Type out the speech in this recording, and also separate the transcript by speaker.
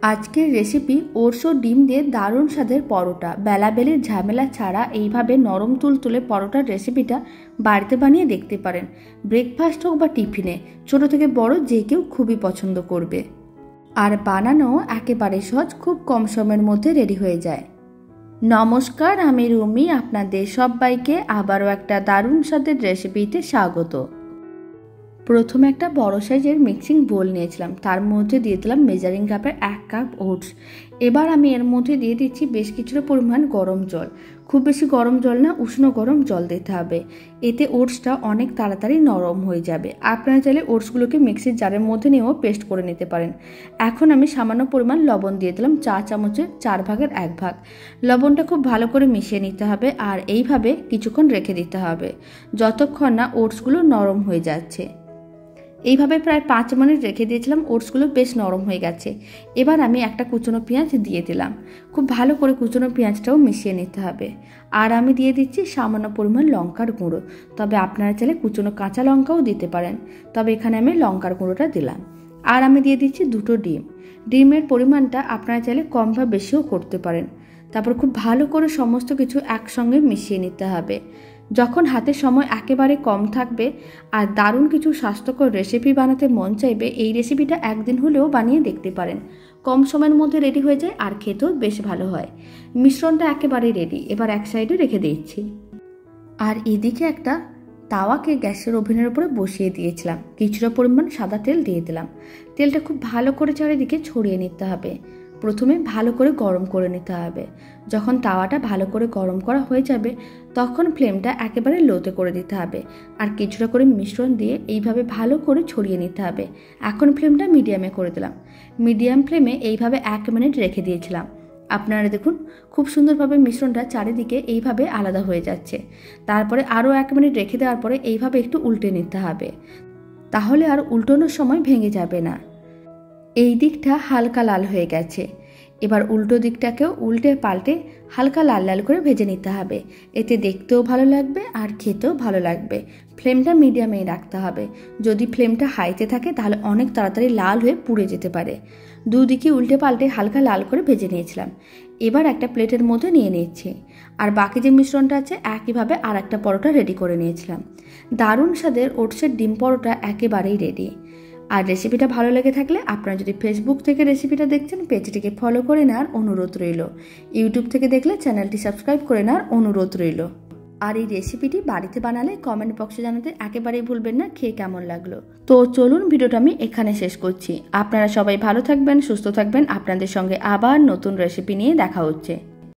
Speaker 1: আজকের recipe oats ও ডিম দিয়ে দারুণ স্বাদের পরোটা। বেলাবেলির ঝামেলা ছাড়া এইভাবে নরম তুলতুলে পরোটার রেসিপিটা বাড়িতে বানিয়ে দেখতে পারেন। ব্রেকফাস্ট হোক বা টিফিনে, ছোট থেকে বড় যে কেউ খুবই পছন্দ করবে। আর বানানো একেবারে সহজ, খুব কম সময়ের মধ্যে রেডি হয়ে যায়। নমস্কার, আমি রুমি, আপনাদের সবাইকে আবারও একটা দারুণ স্বাদের রেসিপিতে স্বাগত। প্রথমে একটা বড় সাইজের মিক্সিং বোল নিয়েছিলাম, তার মধ্যে দিয়ে দিলাম মেজারিং কাপের 1 কাপ ওটস। এবার আমি এর মধ্যে দিয়ে দিচ্ছি বেশ কিছুটা পরিমাণ গরম জল। খুব বেশি গরম জল না, উষ্ণ গরম জল দিতে হবে। এতে ওটসটা অনেক তাড়াতাড়ি নরম হয়ে যাবে। আপনারা চাইলে ওটসগুলোকে মিক্সির জারের মধ্যে নিয়েও পেস্ট করে নিতে পারেন। এখন আমি সামান্য পরিমাণ লবণ দিয়ে দিলাম, চা চামচের 4 ভাগের 1 ভাগ। লবণটা খুব ভালো করে মিশিয়ে নিতে হবে আর এইভাবে কিছুক্ষণ রেখে দিতে হবে, যতক্ষণ না ওটসগুলো নরম হয়ে যাচ্ছে। এইভাবে প্রায় 5 মিনিট রেখে দিয়েছিলাম, ওটসগুলো বেশ নরম হয়ে গেছে। এবার আমি একটা কুচনো পেঁয়াজ দিয়ে দিলাম। খুব ভালো করে কুচনো পেঁয়াজটাও মিশিয়ে নিতে হবে। আর আমি দিয়ে দিচ্ছি সামান্য পরিমাণ লঙ্কার গুঁড়ো, তবে আপনারা চাইলে কুচনো কাঁচা লঙ্কাও দিতে পারেন, তবে এখানে আমি লঙ্কার গুঁড়োটা দিলাম। আর আমি দিয়ে দিচ্ছি 2টো ডিম। ডিমের পরিমাণটা আপনারা চাইলে কম বা বেশিও করতে পারেন। তারপর খুব ভালো করে সমস্ত কিছু একসঙ্গে মিশিয়ে নিতে হবে। যখন হাতে সময় একেবারে কম থাকবে আর দারুণ কিছু স্বাস্থ্যকর রেসিপি বানাতে মন চাইবে, এই রেসিপিটা একদিন হলেও বানিয়ে দেখতে পারেন। কম সময়ের মধ্যে রেডি হয়ে যায় আর খেতেও বেশ ভালো হয়। মিশ্রণটা একেবারেই রেডি। এবার এক সাইডে রেখে দিচ্ছি। আর এদিকে একটা তাওয়াকে গ্যাসের ওভেনের উপরে বসিয়ে দিয়েছিলাম। কিছুটা পরিমাণ সাদা তেল দিয়ে দিলাম। তেলটা খুব ভালো করে চারিদিকে ছড়িয়ে নিতে হবে। প্রথমে ভালো করে গরম করে নিতে হবে। যখন তাওয়াটা ভালো করে গরম করা হয়ে যাবে, তখন ফ্লেমটা একেবারে লোতে করে দিতে হবে। আর কিছুটা করে মিশ্রণ দিয়ে এইভাবে ভালো করে ছড়িয়ে নিতে হবে। এখন ফ্লেমটা মিডিয়ামে করে দিলাম। মিডিয়াম ফ্লেমে এইভাবে 1 মিনিট রেখে দিয়েছিলাম। আপনারা দেখুন খুব সুন্দরভাবে মিশ্রণটা চারিদিকে এইভাবে আলাদা হয়ে যাচ্ছে। তারপরে আরও 1 মিনিট রেখে দেওয়ার পরে এইভাবে একটু উল্টে নিতে হবে, তাহলে আর উল্টানোর সময় ভেঙে যাবে না। এই দিকটা হালকা লাল হয়ে গেছে। এবার উল্টো দিকটাকেও উল্টে পাল্টে হালকা লাল লাল করে ভেজে নিতে হবে। এতে দেখতেও ভালো লাগবে আর খেতেও ভালো লাগবে। ফ্লেমটা মিডিয়ামেই রাখতে হবে। যদি ফ্লেমটা হাইতে থাকে তাহলে অনেক তাড়াতাড়ি লাল হয়ে পুড়ে যেতে পারে। দুদিকে উল্টে পাল্টে হালকা লাল করে ভেজে নিয়েছিলাম। এবার একটা প্লেটের মধ্যে নিয়ে নিচ্ছি। আর বাকি যে মিশ্রণটা আছে একইভাবে আর একটা পরোটা রেডি করে নিয়েছিলাম। দারুণ স্বাদের ওটসের ডিম পরোটা একেবারেই রেডি। আর রেসিপিটা ভালো লেগে থাকলে আপনারা যদি ফেসবুক থেকে রেসিপিটা দেখছেন, পেজটিকে ফলো করে নেওয়ার অনুরোধ রইল। ইউটিউব থেকে দেখলে চ্যানেলটি সাবস্ক্রাইব করে নেওয়ার অনুরোধ রইল। আর এই রেসিপিটি বাড়িতে বানালে কমেন্ট বক্সে জানাতে একেবারেই ভুলবেন না খেয়ে কেমন লাগলো। তো চলুন, ভিডিওটা আমি এখানে শেষ করছি। আপনারা সবাই ভালো থাকবেন, সুস্থ থাকবেন। আপনাদের সঙ্গে আবার নতুন রেসিপি নিয়ে দেখা হচ্ছে।